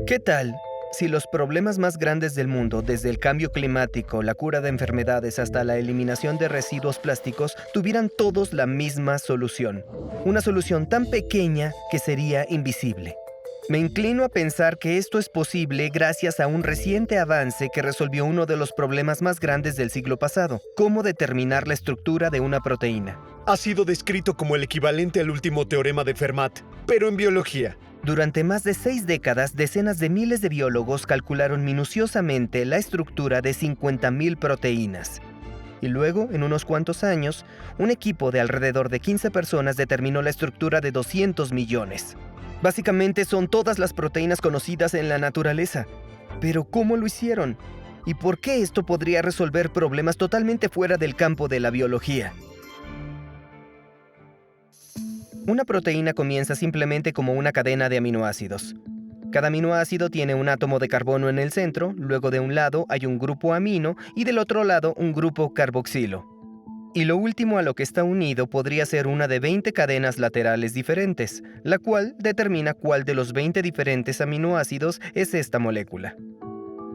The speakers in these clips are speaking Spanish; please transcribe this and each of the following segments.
¿Qué tal si los problemas más grandes del mundo, desde el cambio climático, la cura de enfermedades hasta la eliminación de residuos plásticos, tuvieran todos la misma solución? Una solución tan pequeña que sería invisible. Me inclino a pensar que esto es posible gracias a un reciente avance que resolvió uno de los problemas más grandes del siglo pasado: cómo determinar la estructura de una proteína. Ha sido descrito como el equivalente al último teorema de Fermat, pero en biología. Durante más de 6 décadas, decenas de miles de biólogos calcularon minuciosamente la estructura de 50.000 proteínas. Y luego, en unos cuantos años, un equipo de alrededor de 15 personas determinó la estructura de 200 millones. Básicamente son todas las proteínas conocidas en la naturaleza. Pero ¿cómo lo hicieron? ¿Y por qué esto podría resolver problemas totalmente fuera del campo de la biología? Una proteína comienza simplemente como una cadena de aminoácidos. Cada aminoácido tiene un átomo de carbono en el centro, luego de un lado hay un grupo amino y del otro lado un grupo carboxilo. Y lo último a lo que está unido podría ser una de 20 cadenas laterales diferentes, la cual determina cuál de los 20 diferentes aminoácidos es esta molécula.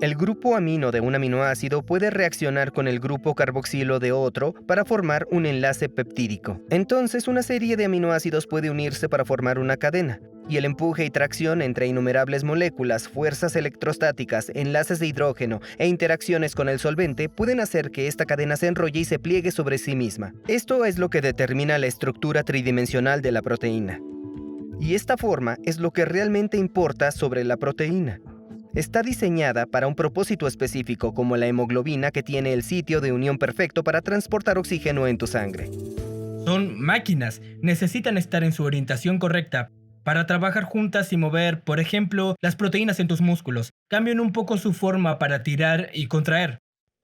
El grupo amino de un aminoácido puede reaccionar con el grupo carboxilo de otro para formar un enlace peptídico. Entonces, una serie de aminoácidos puede unirse para formar una cadena, y el empuje y tracción entre innumerables moléculas, fuerzas electrostáticas, enlaces de hidrógeno e interacciones con el solvente pueden hacer que esta cadena se enrolle y se pliegue sobre sí misma. Esto es lo que determina la estructura tridimensional de la proteína. Y esta forma es lo que realmente importa sobre la proteína. Está diseñada para un propósito específico, como la hemoglobina, que tiene el sitio de unión perfecto para transportar oxígeno en tu sangre. Son máquinas, necesitan estar en su orientación correcta para trabajar juntas y mover, por ejemplo, las proteínas en tus músculos. Cambian un poco su forma para tirar y contraer.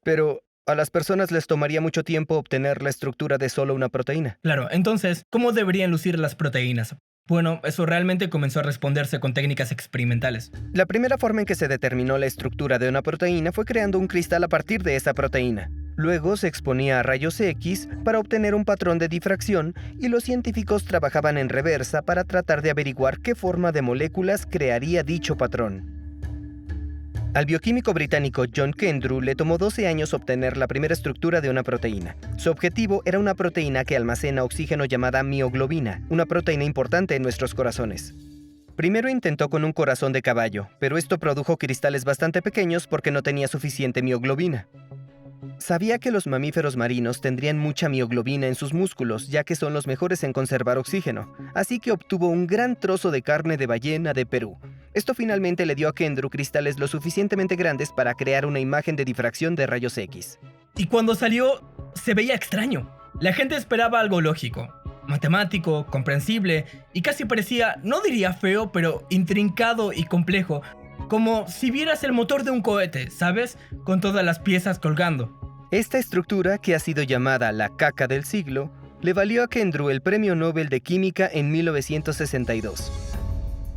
Pero a las personas les tomaría mucho tiempo obtener la estructura de solo una proteína. Claro, entonces, ¿cómo deberían lucir las proteínas? Bueno, eso realmente comenzó a responderse con técnicas experimentales. La primera forma en que se determinó la estructura de una proteína fue creando un cristal a partir de esa proteína. Luego se exponía a rayos X para obtener un patrón de difracción, y los científicos trabajaban en reversa para tratar de averiguar qué forma de moléculas crearía dicho patrón. Al bioquímico británico John Kendrew le tomó 12 años obtener la primera estructura de una proteína. Su objetivo era una proteína que almacena oxígeno llamada mioglobina, una proteína importante en nuestros corazones. Primero intentó con un corazón de caballo, pero esto produjo cristales bastante pequeños porque no tenía suficiente mioglobina. Sabía que los mamíferos marinos tendrían mucha mioglobina en sus músculos, ya que son los mejores en conservar oxígeno, así que obtuvo un gran trozo de carne de ballena de Perú. Esto finalmente le dio a Kendrew cristales lo suficientemente grandes para crear una imagen de difracción de rayos X. Y cuando salió, se veía extraño. La gente esperaba algo lógico, matemático, comprensible, y casi parecía, no diría feo, pero intrincado y complejo, como si vieras el motor de un cohete, ¿sabes? Con todas las piezas colgando. Esta estructura, que ha sido llamada la caca del siglo, le valió a Kendrew el Premio Nobel de Química en 1962.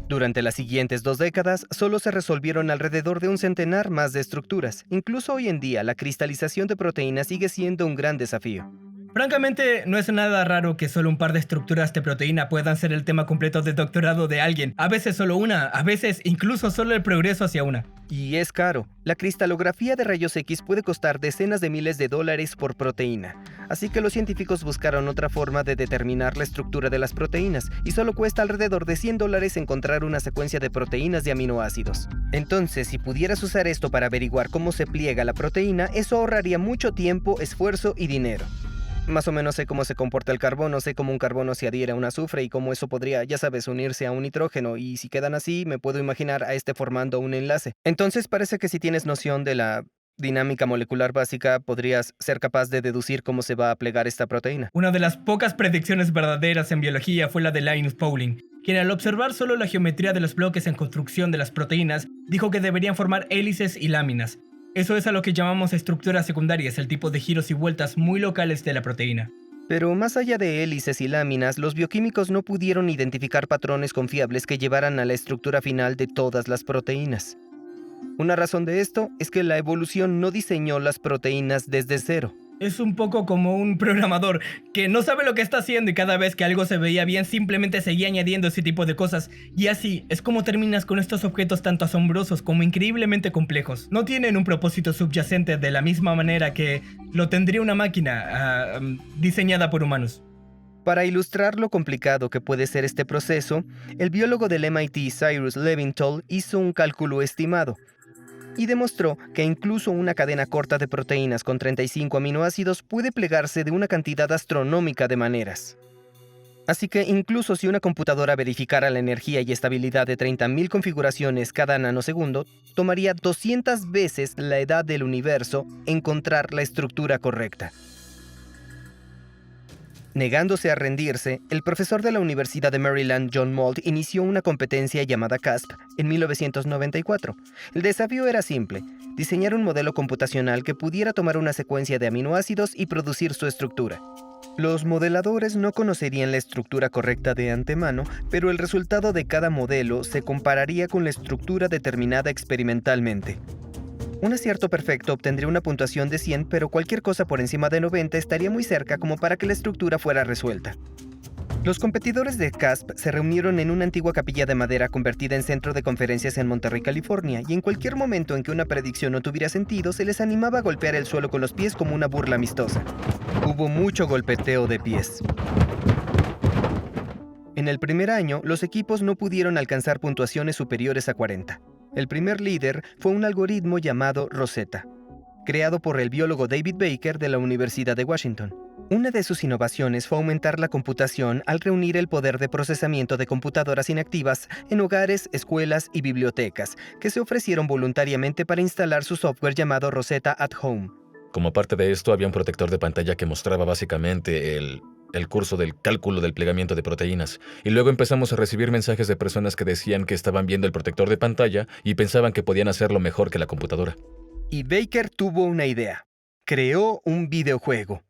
Durante las siguientes 2 décadas, solo se resolvieron alrededor de un centenar más de estructuras. Incluso hoy en día, la cristalización de proteínas sigue siendo un gran desafío. Francamente, no es nada raro que solo un par de estructuras de proteína puedan ser el tema completo de doctorado de alguien. A veces solo una, a veces incluso solo el progreso hacia una. Y es caro. La cristalografía de rayos X puede costar decenas de miles de dólares por proteína. Así que los científicos buscaron otra forma de determinar la estructura de las proteínas, y solo cuesta alrededor de $100 encontrar una secuencia de proteínas de aminoácidos. Entonces, si pudieras usar esto para averiguar cómo se pliega la proteína, eso ahorraría mucho tiempo, esfuerzo y dinero. Más o menos sé cómo se comporta el carbono, sé cómo un carbono se adhiere a un azufre y cómo eso podría, ya sabes, unirse a un nitrógeno, y si quedan así, me puedo imaginar a este formando un enlace. Entonces parece que si tienes noción de la dinámica molecular básica, podrías ser capaz de deducir cómo se va a plegar esta proteína. Una de las pocas predicciones verdaderas en biología fue la de Linus Pauling, quien al observar solo la geometría de los bloques en construcción de las proteínas, dijo que deberían formar hélices y láminas. Eso es a lo que llamamos estructuras secundarias, el tipo de giros y vueltas muy locales de la proteína. Pero más allá de hélices y láminas, los bioquímicos no pudieron identificar patrones confiables que llevaran a la estructura final de todas las proteínas. Una razón de esto es que la evolución no diseñó las proteínas desde cero. Es un poco como un programador que no sabe lo que está haciendo y cada vez que algo se veía bien simplemente seguía añadiendo ese tipo de cosas. Y así es como terminas con estos objetos tanto asombrosos como increíblemente complejos. No tienen un propósito subyacente de la misma manera que lo tendría una máquina diseñada por humanos. Para ilustrar lo complicado que puede ser este proceso, el biólogo del MIT Cyrus Levinthal hizo un cálculo estimado y demostró que incluso una cadena corta de proteínas con 35 aminoácidos puede plegarse de una cantidad astronómica de maneras. Así que incluso si una computadora verificara la energía y estabilidad de 30.000 configuraciones cada nanosegundo, tomaría 200 veces la edad del universo encontrar la estructura correcta. Negándose a rendirse, el profesor de la Universidad de Maryland, John Mould, inició una competencia llamada CASP en 1994. El desafío era simple: diseñar un modelo computacional que pudiera tomar una secuencia de aminoácidos y producir su estructura. Los modeladores no conocerían la estructura correcta de antemano, pero el resultado de cada modelo se compararía con la estructura determinada experimentalmente. Un acierto perfecto obtendría una puntuación de 100, pero cualquier cosa por encima de 90 estaría muy cerca como para que la estructura fuera resuelta. Los competidores de CASP se reunieron en una antigua capilla de madera convertida en centro de conferencias en Monterrey, California, y en cualquier momento en que una predicción no tuviera sentido, se les animaba a golpear el suelo con los pies como una burla amistosa. Hubo mucho golpeteo de pies. En el primer año, los equipos no pudieron alcanzar puntuaciones superiores a 40. El primer líder fue un algoritmo llamado Rosetta, creado por el biólogo David Baker de la Universidad de Washington. Una de sus innovaciones fue aumentar la computación al reunir el poder de procesamiento de computadoras inactivas en hogares, escuelas y bibliotecas, que se ofrecieron voluntariamente para instalar su software llamado Rosetta at Home. Como parte de esto, había un protector de pantalla que mostraba básicamente el curso del cálculo del plegamiento de proteínas. Y luego empezamos a recibir mensajes de personas que decían que estaban viendo el protector de pantalla y pensaban que podían hacerlo mejor que la computadora. Y Baker tuvo una idea. Creó un videojuego.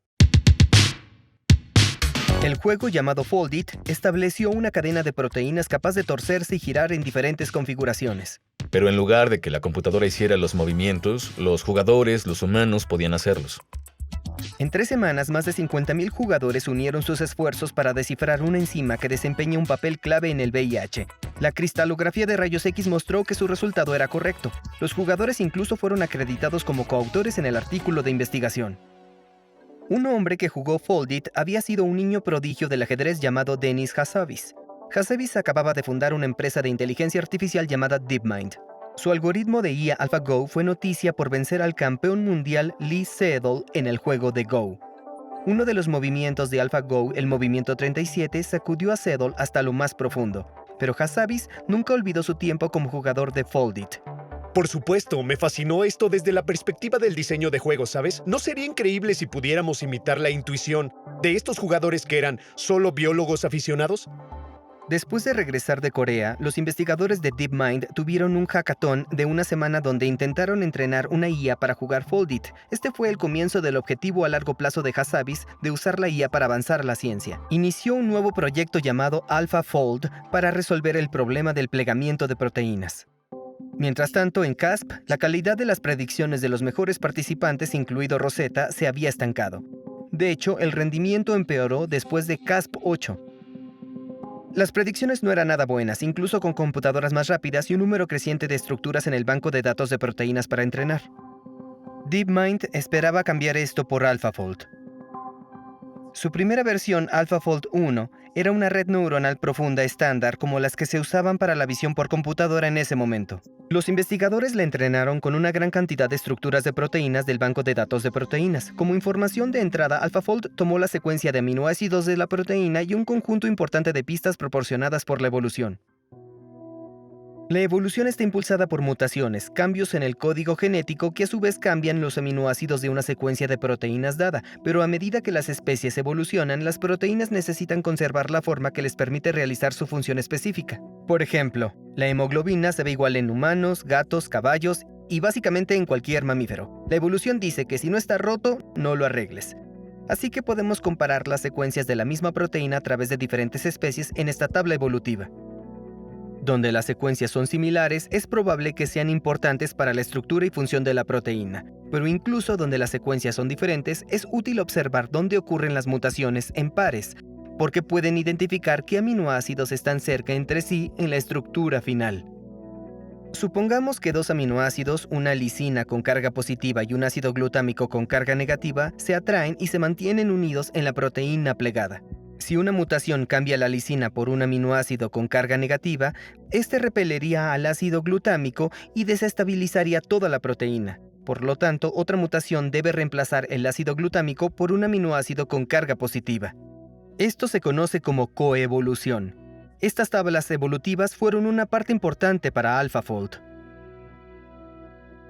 El juego, llamado Foldit, estableció una cadena de proteínas capaz de torcerse y girar en diferentes configuraciones. Pero en lugar de que la computadora hiciera los movimientos, los jugadores, los humanos, podían hacerlos. En 3 semanas, más de 50.000 jugadores unieron sus esfuerzos para descifrar una enzima que desempeña un papel clave en el VIH. La cristalografía de rayos X mostró que su resultado era correcto. Los jugadores incluso fueron acreditados como coautores en el artículo de investigación. Un hombre que jugó Foldit había sido un niño prodigio del ajedrez llamado Denis Hassabis. Hassabis acababa de fundar una empresa de inteligencia artificial llamada DeepMind. Su algoritmo de IA AlphaGo fue noticia por vencer al campeón mundial Lee Sedol en el juego de Go. Uno de los movimientos de AlphaGo, el movimiento 37, sacudió a Sedol hasta lo más profundo, pero Hassabis nunca olvidó su tiempo como jugador de Foldit. Por supuesto, me fascinó esto desde la perspectiva del diseño de juegos, ¿sabes? ¿No sería increíble si pudiéramos imitar la intuición de estos jugadores que eran solo biólogos aficionados? Después de regresar de Corea, los investigadores de DeepMind tuvieron un hackathon de una semana donde intentaron entrenar una IA para jugar Foldit. Este fue el comienzo del objetivo a largo plazo de Hassabis de usar la IA para avanzar la ciencia. Inició un nuevo proyecto llamado AlphaFold para resolver el problema del plegamiento de proteínas. Mientras tanto, en CASP, la calidad de las predicciones de los mejores participantes, incluido Rosetta, se había estancado. De hecho, el rendimiento empeoró después de CASP 8. Las predicciones no eran nada buenas, incluso con computadoras más rápidas y un número creciente de estructuras en el banco de datos de proteínas para entrenar. DeepMind esperaba cambiar esto por AlphaFold. Su primera versión, AlphaFold 1, era una red neuronal profunda estándar como las que se usaban para la visión por computadora en ese momento. Los investigadores la entrenaron con una gran cantidad de estructuras de proteínas del banco de datos de proteínas. Como información de entrada, AlphaFold tomó la secuencia de aminoácidos de la proteína y un conjunto importante de pistas proporcionadas por la evolución. La evolución está impulsada por mutaciones, cambios en el código genético que a su vez cambian los aminoácidos de una secuencia de proteínas dada, pero a medida que las especies evolucionan, las proteínas necesitan conservar la forma que les permite realizar su función específica. Por ejemplo, la hemoglobina se ve igual en humanos, gatos, caballos y básicamente en cualquier mamífero. La evolución dice que si no está roto, no lo arregles. Así que podemos comparar las secuencias de la misma proteína a través de diferentes especies en esta tabla evolutiva. Donde las secuencias son similares, es probable que sean importantes para la estructura y función de la proteína, pero incluso donde las secuencias son diferentes, es útil observar dónde ocurren las mutaciones en pares, porque pueden identificar qué aminoácidos están cerca entre sí en la estructura final. Supongamos que dos aminoácidos, una lisina con carga positiva y un ácido glutámico con carga negativa, se atraen y se mantienen unidos en la proteína plegada. Si una mutación cambia la lisina por un aminoácido con carga negativa, este repelería al ácido glutámico y desestabilizaría toda la proteína. Por lo tanto, otra mutación debe reemplazar el ácido glutámico por un aminoácido con carga positiva. Esto se conoce como coevolución. Estas tablas evolutivas fueron una parte importante para AlphaFold.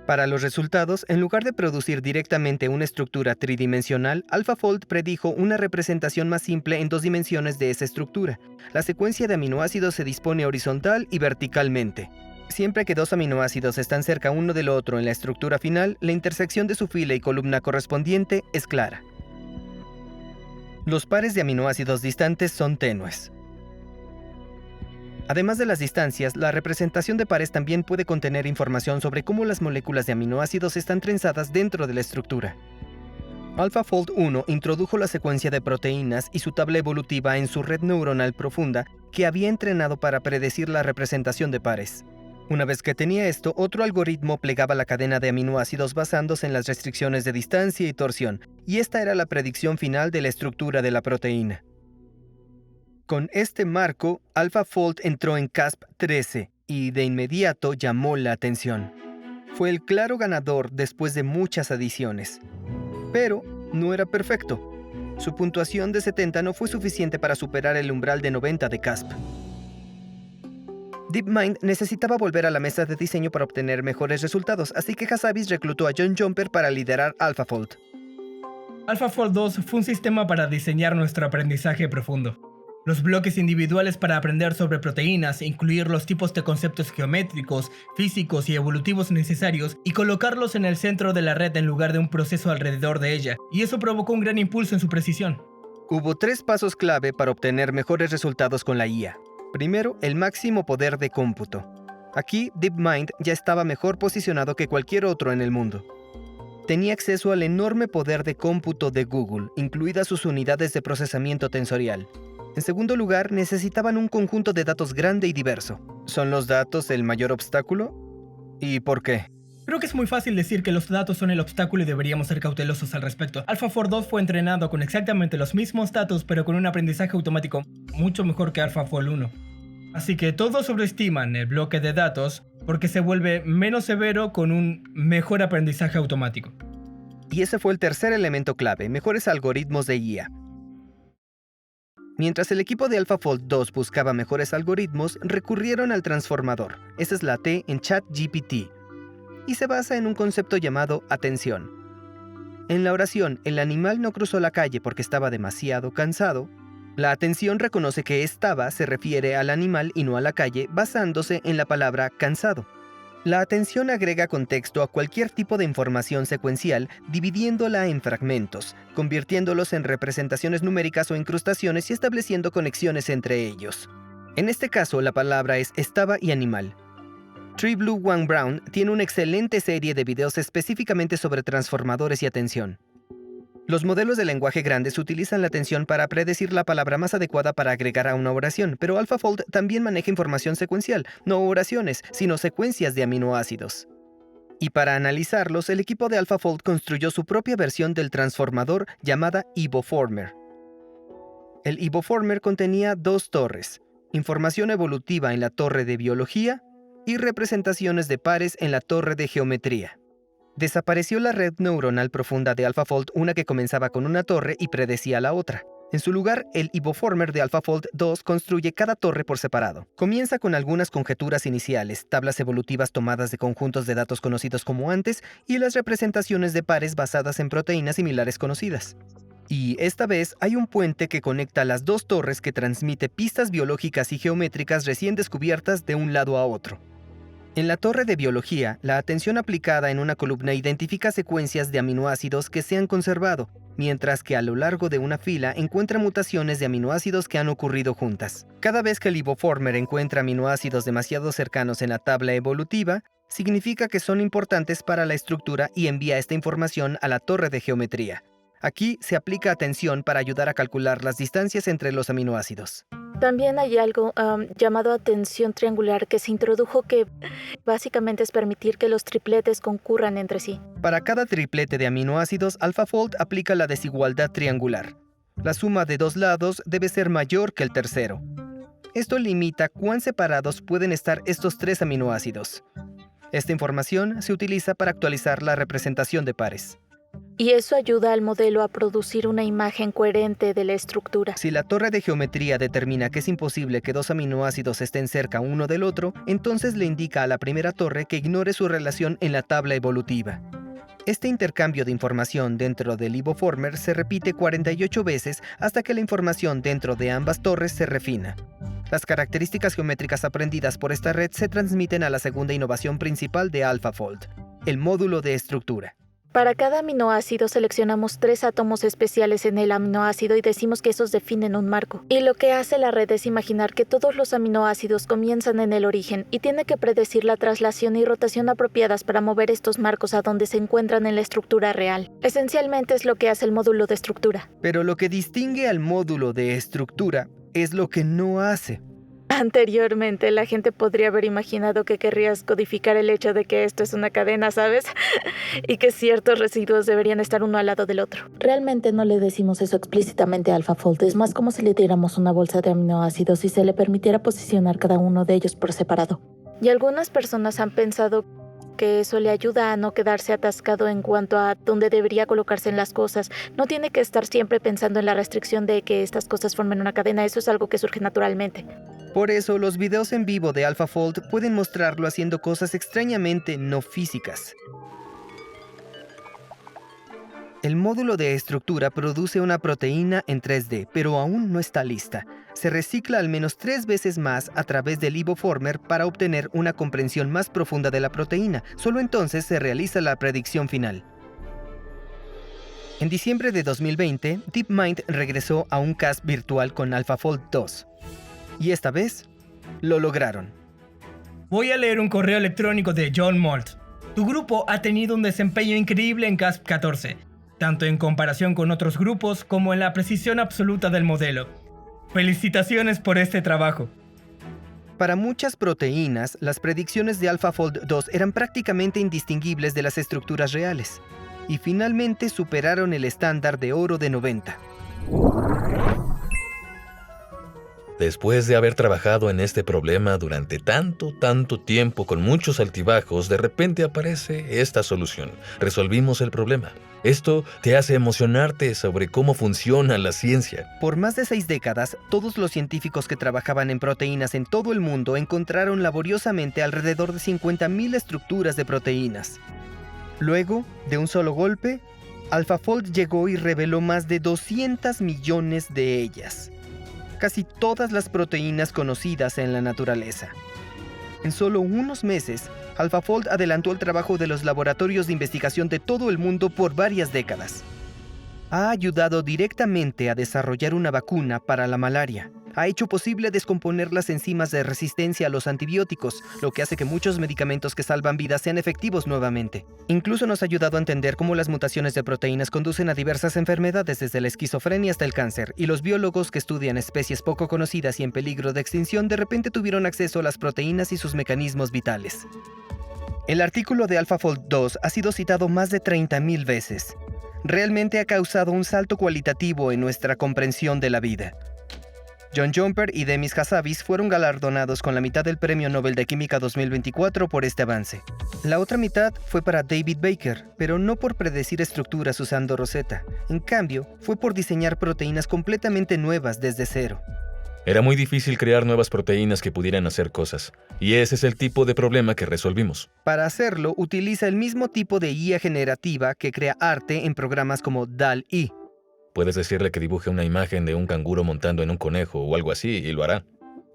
Para los resultados, en lugar de producir directamente una estructura tridimensional, AlphaFold predijo una representación más simple en 2 dimensiones de esa estructura. La secuencia de aminoácidos se dispone horizontal y verticalmente. Siempre que 2 aminoácidos están cerca uno del otro en la estructura final, la intersección de su fila y columna correspondiente es clara. Los pares de aminoácidos distantes son tenues. Además de las distancias, la representación de pares también puede contener información sobre cómo las moléculas de aminoácidos están trenzadas dentro de la estructura. AlphaFold 1 introdujo la secuencia de proteínas y su tabla evolutiva en su red neuronal profunda que había entrenado para predecir la representación de pares. Una vez que tenía esto, otro algoritmo plegaba la cadena de aminoácidos basándose en las restricciones de distancia y torsión, y esta era la predicción final de la estructura de la proteína. Con este marco, AlphaFold entró en CASP-13 y de inmediato llamó la atención. Fue el claro ganador después de muchas adiciones. Pero no era perfecto. Su puntuación de 70 no fue suficiente para superar el umbral de 90 de CASP. DeepMind necesitaba volver a la mesa de diseño para obtener mejores resultados, así que Hassabis reclutó a John Jumper para liderar AlphaFold. AlphaFold 2 fue un sistema para diseñar nuestro aprendizaje profundo. Los bloques individuales para aprender sobre proteínas, incluir los tipos de conceptos geométricos, físicos y evolutivos necesarios y colocarlos en el centro de la red en lugar de un proceso alrededor de ella, y eso provocó un gran impulso en su precisión. Hubo 3 pasos clave para obtener mejores resultados con la IA. Primero, el máximo poder de cómputo. Aquí, DeepMind ya estaba mejor posicionado que cualquier otro en el mundo. Tenía acceso al enorme poder de cómputo de Google, incluidas sus unidades de procesamiento tensorial. En segundo lugar, necesitaban un conjunto de datos grande y diverso. ¿Son los datos el mayor obstáculo? ¿Y por qué? Creo que es muy fácil decir que los datos son el obstáculo y deberíamos ser cautelosos al respecto. AlphaFold 2 fue entrenado con exactamente los mismos datos, pero con un aprendizaje automático mucho mejor que AlphaFold 1. Así que todos sobreestiman el bloque de datos porque se vuelve menos severo con un mejor aprendizaje automático. Y ese fue el tercer elemento clave, mejores algoritmos de IA. Mientras el equipo de AlphaFold 2 buscaba mejores algoritmos, recurrieron al transformador. Esa es la T en ChatGPT. Y se basa en un concepto llamado atención. En la oración, el animal no cruzó la calle porque estaba demasiado cansado. La atención reconoce que estaba se refiere al animal y no a la calle, basándose en la palabra cansado. La atención agrega contexto a cualquier tipo de información secuencial, dividiéndola en fragmentos, convirtiéndolos en representaciones numéricas o incrustaciones y estableciendo conexiones entre ellos. En este caso, la palabra es estaba y animal. Tree Blue One Brown tiene una excelente serie de videos específicamente sobre transformadores y atención. Los modelos de lenguaje grandes utilizan la atención para predecir la palabra más adecuada para agregar a una oración, pero AlphaFold también maneja información secuencial, no oraciones, sino secuencias de aminoácidos. Y para analizarlos, el equipo de AlphaFold construyó su propia versión del transformador llamada Evoformer. El Evoformer contenía 2 torres, información evolutiva en la torre de biología y representaciones de pares en la torre de geometría. Desapareció la red neuronal profunda de AlphaFold, una que comenzaba con una torre y predecía la otra. En su lugar, el Evoformer de AlphaFold 2 construye cada torre por separado. Comienza con algunas conjeturas iniciales, tablas evolutivas tomadas de conjuntos de datos conocidos como antes y las representaciones de pares basadas en proteínas similares conocidas. Y esta vez hay un puente que conecta las 2 torres que transmite pistas biológicas y geométricas recién descubiertas de un lado a otro. En la torre de biología, la atención aplicada en una columna identifica secuencias de aminoácidos que se han conservado, mientras que a lo largo de una fila encuentra mutaciones de aminoácidos que han ocurrido juntas. Cada vez que el Iboformer encuentra aminoácidos demasiado cercanos en la tabla evolutiva, significa que son importantes para la estructura y envía esta información a la torre de geometría. Aquí se aplica atención para ayudar a calcular las distancias entre los aminoácidos. También hay algo llamado atención triangular que se introdujo que básicamente es permitir que los tripletes concurran entre sí. Para cada triplete de aminoácidos, AlphaFold aplica la desigualdad triangular. La suma de dos lados debe ser mayor que el tercero. Esto limita cuán separados pueden estar estos tres aminoácidos. Esta información se utiliza para actualizar la representación de pares. Y eso ayuda al modelo a producir una imagen coherente de la estructura. Si la torre de geometría determina que es imposible que dos aminoácidos estén cerca uno del otro, entonces le indica a la primera torre que ignore su relación en la tabla evolutiva. Este intercambio de información dentro del Iboformer se repite 48 veces hasta que la información dentro de ambas torres se refina. Las características geométricas aprendidas por esta red se transmiten a la segunda innovación principal de AlphaFold, el módulo de estructura. Para cada aminoácido seleccionamos 3 átomos especiales en el aminoácido y decimos que esos definen un marco. Y lo que hace la red es imaginar que todos los aminoácidos comienzan en el origen y tiene que predecir la traslación y rotación apropiadas para mover estos marcos a donde se encuentran en la estructura real. Esencialmente es lo que hace el módulo de estructura. Pero lo que distingue al módulo de estructura es lo que no hace. Anteriormente, la gente podría haber imaginado que querrías codificar el hecho de que esto es una cadena, ¿sabes? Y que ciertos residuos deberían estar uno al lado del otro. Realmente no le decimos eso explícitamente a AlphaFold. Es más como si le diéramos una bolsa de aminoácidos y se le permitiera posicionar cada uno de ellos por separado. Y algunas personas han pensado que eso le ayuda a no quedarse atascado en cuanto a dónde debería colocarse en las cosas. No tiene que estar siempre pensando en la restricción de que estas cosas formen una cadena. Eso es algo que surge naturalmente. Por eso, los videos en vivo de AlphaFold pueden mostrarlo haciendo cosas extrañamente no físicas. El módulo de estructura produce una proteína en 3D, pero aún no está lista. Se recicla al menos 3 veces más a través del Iboformer para obtener una comprensión más profunda de la proteína. Solo entonces se realiza la predicción final. En diciembre de 2020, DeepMind regresó a un cast virtual con AlphaFold 2. Y esta vez, lo lograron. Voy a leer un correo electrónico de John Molt. Tu grupo ha tenido un desempeño increíble en CASP 14, tanto en comparación con otros grupos como en la precisión absoluta del modelo. Felicitaciones por este trabajo. Para muchas proteínas, las predicciones de AlphaFold 2 eran prácticamente indistinguibles de las estructuras reales, y finalmente superaron el estándar de oro de 90. Después de haber trabajado en este problema durante tanto tiempo con muchos altibajos, de repente aparece esta solución. Resolvimos el problema. Esto te hace emocionarte sobre cómo funciona la ciencia. Por más de 6 décadas, todos los científicos que trabajaban en proteínas en todo el mundo encontraron laboriosamente alrededor de 50.000 estructuras de proteínas. Luego, de un solo golpe, AlphaFold llegó y reveló más de 200 millones de ellas. Casi todas las proteínas conocidas en la naturaleza. En solo unos meses, AlphaFold adelantó el trabajo de los laboratorios de investigación de todo el mundo por varias décadas. Ha ayudado directamente a desarrollar una vacuna para la malaria. Ha hecho posible descomponer las enzimas de resistencia a los antibióticos, lo que hace que muchos medicamentos que salvan vidas sean efectivos nuevamente. Incluso nos ha ayudado a entender cómo las mutaciones de proteínas conducen a diversas enfermedades, desde la esquizofrenia hasta el cáncer, y los biólogos que estudian especies poco conocidas y en peligro de extinción de repente tuvieron acceso a las proteínas y sus mecanismos vitales. El artículo de AlphaFold 2 ha sido citado más de 30.000 veces. Realmente ha causado un salto cualitativo en nuestra comprensión de la vida. John Jumper y Demis Hassabis fueron galardonados con la mitad del Premio Nobel de Química 2024 por este avance. La otra mitad fue para David Baker, pero no por predecir estructuras usando Rosetta. En cambio, fue por diseñar proteínas completamente nuevas desde cero. Era muy difícil crear nuevas proteínas que pudieran hacer cosas, y ese es el tipo de problema que resolvimos. Para hacerlo, utiliza el mismo tipo de IA generativa que crea arte en programas como DALL-E. Puedes decirle que dibuje una imagen de un canguro montando en un conejo o algo así y lo hará.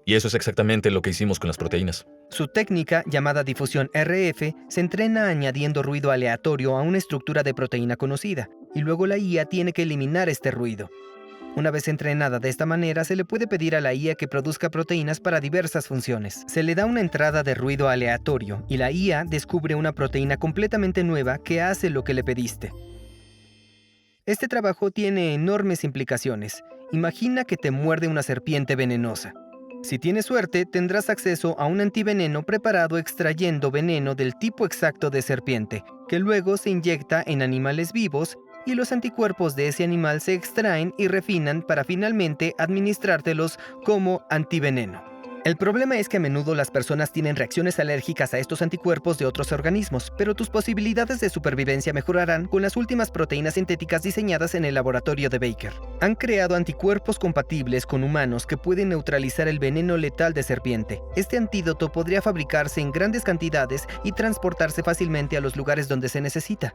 Y eso es exactamente lo que hicimos con las proteínas. Su técnica, llamada difusión RF, se entrena añadiendo ruido aleatorio a una estructura de proteína conocida, y luego la IA tiene que eliminar este ruido. Una vez entrenada de esta manera, se le puede pedir a la IA que produzca proteínas para diversas funciones. Se le da una entrada de ruido aleatorio y la IA descubre una proteína completamente nueva que hace lo que le pediste. Este trabajo tiene enormes implicaciones. Imagina que te muerde una serpiente venenosa. Si tienes suerte, tendrás acceso a un antiveneno preparado extrayendo veneno del tipo exacto de serpiente, que luego se inyecta en animales vivos y los anticuerpos de ese animal se extraen y refinan para finalmente administrártelos como antiveneno. El problema es que a menudo las personas tienen reacciones alérgicas a estos anticuerpos de otros organismos, pero tus posibilidades de supervivencia mejorarán con las últimas proteínas sintéticas diseñadas en el laboratorio de Baker. Han creado anticuerpos compatibles con humanos que pueden neutralizar el veneno letal de serpiente. Este antídoto podría fabricarse en grandes cantidades y transportarse fácilmente a los lugares donde se necesita.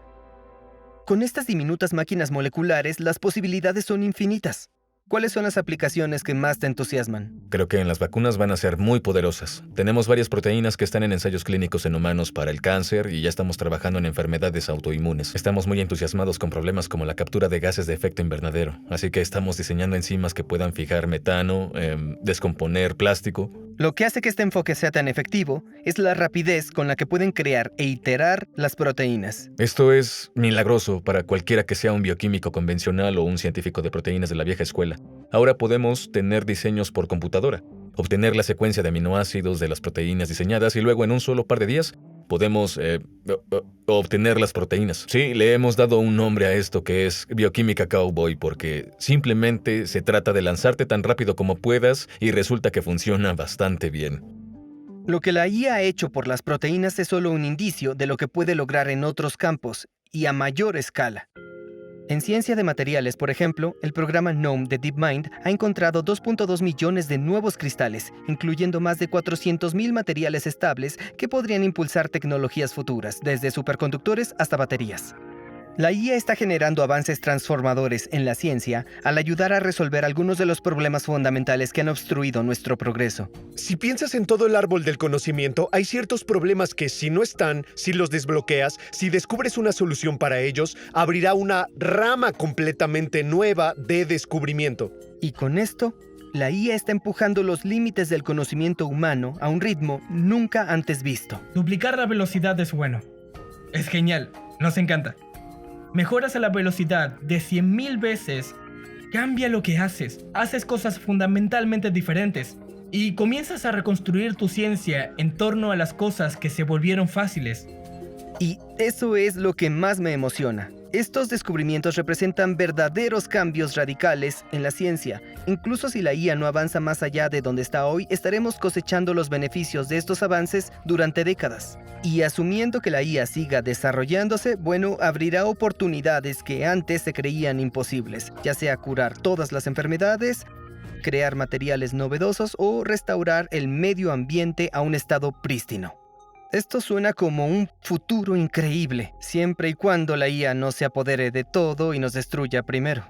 Con estas diminutas máquinas moleculares, las posibilidades son infinitas. ¿Cuáles son las aplicaciones que más te entusiasman? Creo que en las vacunas van a ser muy poderosas. Tenemos varias proteínas que están en ensayos clínicos en humanos para el cáncer y ya estamos trabajando en enfermedades autoinmunes. Estamos muy entusiasmados con problemas como la captura de gases de efecto invernadero, así que estamos diseñando enzimas que puedan fijar metano, descomponer plástico. Lo que hace que este enfoque sea tan efectivo es la rapidez con la que pueden crear e iterar las proteínas. Esto es milagroso para cualquiera que sea un bioquímico convencional o un científico de proteínas de la vieja escuela. Ahora podemos tener diseños por computadora, obtener la secuencia de aminoácidos de las proteínas diseñadas y luego en un solo par de días podemos obtener las proteínas. Sí, le hemos dado un nombre a esto que es bioquímica cowboy porque simplemente se trata de lanzarte tan rápido como puedas y resulta que funciona bastante bien. Lo que la IA ha hecho por las proteínas es solo un indicio de lo que puede lograr en otros campos y a mayor escala. En ciencia de materiales, por ejemplo, el programa GNOME de DeepMind ha encontrado 2.2 millones de nuevos cristales, incluyendo más de 400.000 materiales estables que podrían impulsar tecnologías futuras, desde superconductores hasta baterías. La IA está generando avances transformadores en la ciencia al ayudar a resolver algunos de los problemas fundamentales que han obstruido nuestro progreso. Si piensas en todo el árbol del conocimiento, hay ciertos problemas que si no están, si los desbloqueas, si descubres una solución para ellos, abrirá una rama completamente nueva de descubrimiento. Y con esto, la IA está empujando los límites del conocimiento humano a un ritmo nunca antes visto. Duplicar la velocidad es bueno. Es genial, nos encanta. Mejoras a la velocidad de 100.000 veces, cambia lo que haces, haces cosas fundamentalmente diferentes y comienzas a reconstruir tu ciencia en torno a las cosas que se volvieron fáciles. Y eso es lo que más me emociona. Estos descubrimientos representan verdaderos cambios radicales en la ciencia. Incluso si la IA no avanza más allá de donde está hoy, estaremos cosechando los beneficios de estos avances durante décadas. Y asumiendo que la IA siga desarrollándose, bueno, abrirá oportunidades que antes se creían imposibles, ya sea curar todas las enfermedades, crear materiales novedosos o restaurar el medio ambiente a un estado prístino. Esto suena como un futuro increíble, siempre y cuando la IA no se apodere de todo y nos destruya primero.